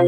Hi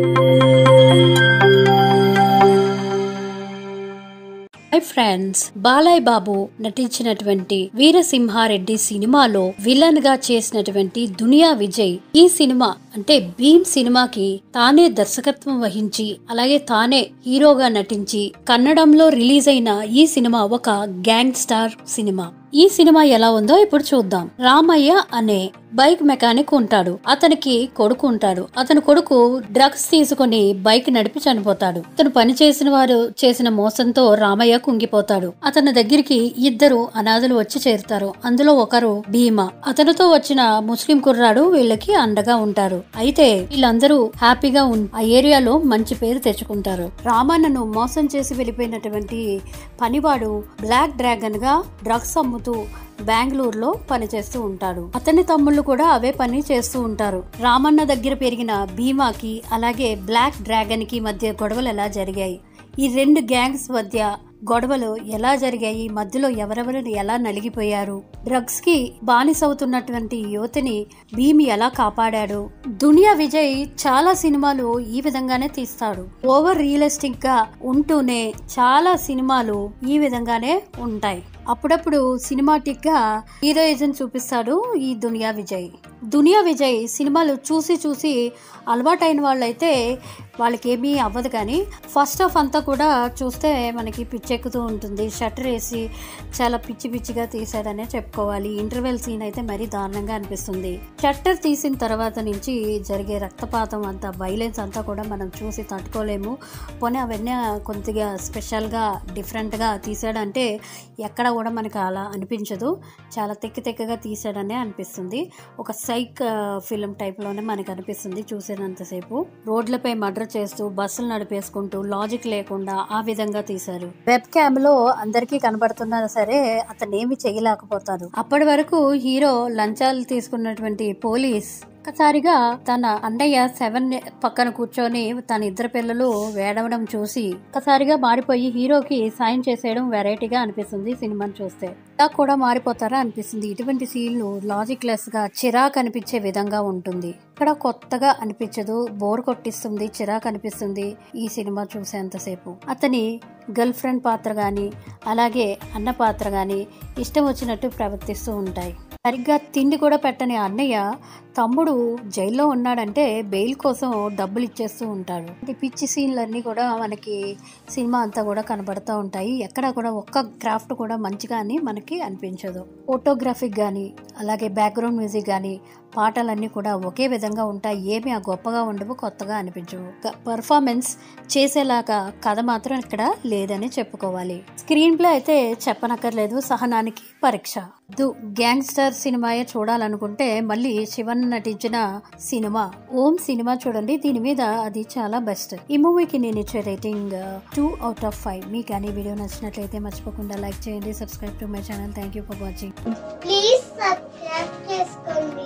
friends, Balayya Babu నటించినటువంటి వీరసింహారెడ్డి సినిమాలో villain గా చేసినటువంటి దునియా విజయ్ ఈ సినిమా అంటే భీమ్ సినిమాకి తానే దర్శకత్వం వహించి అలాగే తానే హీరోగా నటించి కన్నడంలో రిలీజ్ అయిన ఈ సినిమా ఒక గ్యాంగ్ స్టార్ సినిమా. ఈ సినిమా ఎలా ఉందో ఇప్పుడు చూద్దాం. రామయ్య అనే బైక్ మెకానిక్ ఉంటాడు. అతనికి కొడుకు ఉంటాడు. అతని కొడుకు డ్రగ్స్ తీసుకుని బైక్ నడిపి చనిపోతాడు. అతను పని చేసిన వారు చేసిన మోసంతో రామయ్య కుంగిపోతాడు. అతని దగ్గరికి ఇద్దరు అనాథలు వచ్చి చేరుతారు. అందులో ఒకరు భీమా. అతనితో వచ్చిన ముస్లిం కుర్రాడు వీళ్ళకి అండగా ఉంటారు. అయితే వీళ్ళందరూ హ్యాపీగా ఆ ఏరియాలో మంచి పేరు తెచ్చుకుంటారు. రామన్నను మోసం చేసి వెళ్ళిపోయినటువంటి పనివాడు బ్లాక్ డ్రాగన్ గా డ్రగ్స్ అమ్ముతూ బెంగళూరులో పనిచేస్తూ ఉంటాడు. అతని తమ్ముళ్ళు కూడా అవే పని చేస్తూ ఉంటారు. రామన్న దగ్గర పెరిగిన భీమాకి అలాగే బ్లాక్ డ్రాగన్ కి మధ్య గొడవలు ఎలా జరిగాయి, ఈ రెండు గ్యాంగ్స్ మధ్య గొడవలు ఎలా జరిగాయి, మధ్యలో ఎవరెవరిని ఎలా నలిగిపోయారు, డ్రగ్స్ కి బానిసవుతున్నటువంటి యువతిని భీమి ఎలా కాపాడాడు. దునియా విజయ్ చాలా సినిమాలు ఈ విధంగానే తీస్తాడు. ఓవర్ రియలిస్టిక్ గా ఉంటూనే చాలా సినిమాలు ఈ విధంగానే ఉంటాయి. అప్పుడప్పుడు సినిమాటిక్ గా హీరోయిజం చూపిస్తాడు ఈ దునియా విజయ్. దునియా విజయ్ సినిమాలు చూసి చూసి అలవాటైన వాళ్ళైతే వాళ్ళకి ఏమీ అవ్వదు, కానీ ఫస్ట్ హాఫ్ అంతా కూడా చూస్తే మనకి పిచ్చెక్కుతూ ఉంటుంది. షట్టర్ వేసి చాలా పిచ్చి పిచ్చిగా తీసాడనే చెప్పుకోవాలి. ఇంటర్వెల్ సీన్ అయితే మరీ దారుణంగా అనిపిస్తుంది. షట్టర్ తీసిన తర్వాత నుంచి జరిగే రక్తపాతం అంతా, వైలెన్స్ అంతా కూడా మనం చూసి తట్టుకోలేము. పోనీ అవన్నీ కొద్దిగా స్పెషల్ గా డిఫరెంట్ గా తీసాడంటే ఎక్కడ కూడా మనకు అలా అనిపించదు. చాలా తెక్కగా తీసాడనే అనిపిస్తుంది. ఒక సైక్ ఫిల్మ్ టైప్ లోనే మనకు అనిపిస్తుంది చూసేంతసేపు. రోడ్లపై మర్డర్ చేస్తూ బస్సులు నడిపేసుకుంటూ లాజిక్ లేకుండా ఆ విధంగా తీశారు. వెబ్ క్యామ్ లో అందరికీ కనబడుతున్నా సరే అతను ఏమి చేయలేకపోతారు. అప్పటి వరకు హీరో లంచాలు తీసుకున్నటువంటి పోలీస్ ఒక్కసారిగా తన అన్నయ్య 7 పక్కన కూర్చొని తన ఇద్దరు పిల్లలు వేడవడం చూసి ఒక్కసారిగా మారిపోయి హీరోకి సాయం చేసేయడం వెరైటీగా అనిపిస్తుంది. సినిమాని చూస్తే ఇలా కూడా మారిపోతారా అనిపిస్తుంది. ఇటువంటి సీన్లు లాజిక్ లెస్ గా చిరాకు అనిపించే విధంగా ఉంటుంది. ఇక్కడ కొత్తగా అనిపించదు, బోర్ కొట్టిస్తుంది, చిరాకు అనిపిస్తుంది ఈ సినిమా చూసేంతసేపు. అతని గర్ల్ ఫ్రెండ్ పాత్ర గాని అలాగే అన్న పాత్ర గాని ఇష్టం వచ్చినట్టు ప్రవర్తిస్తూ ఉంటాయి. సరిగ్గా తిండి కూడా పెట్టని అన్నయ్య తమ్ముడు జైల్లో ఉన్నాడంటే బెయిల్ కోసం డబ్బులు ఇచ్చేస్తూ ఉంటాడు. పిచ్చి సీన్లన్నీ కూడా మనకి సినిమా అంతా కూడా కనబడుతూ ఉంటాయి. ఎక్కడ కూడా ఒక్క క్రాఫ్ట్ కూడా మంచిగా అని మనకి అనిపించదు. ఫోటోగ్రఫిక్ గానీ అలాగే బ్యాక్గ్రౌండ్ మ్యూజిక్ గానీ పాటలన్నీ కూడా ఒకే విధంగా ఉంటాయి. ఏమి ఆ గొప్పగా ఉండవు, కొత్తగా అనిపించవు. పర్ఫార్మెన్స్ చేసేలాగా కథ మాత్రం ఇక్కడ లేదని చెప్పుకోవాలి. స్క్రీన్ ప్లే అయితే చెప్పనక్కర్లేదు, సహనానికి పరీక్ష. గ్యాంగ్స్టర్ సినిమాయే చూడాలనుకుంటే మళ్ళీ శివన్ నటించిన సినిమా ఓం సినిమా చూడండి. దీని మీద అది చాలా బెస్ట్. ఈ మూవీకి నేను ఇచ్చే రేటింగ్ 2/5. మీకు కానీ వీడియో నచ్చినట్లయితే మర్చిపోకుండా లైక్ చేయండి, subscribe to my channel. Thank you for watching. Please subscribe చేసుకోండి.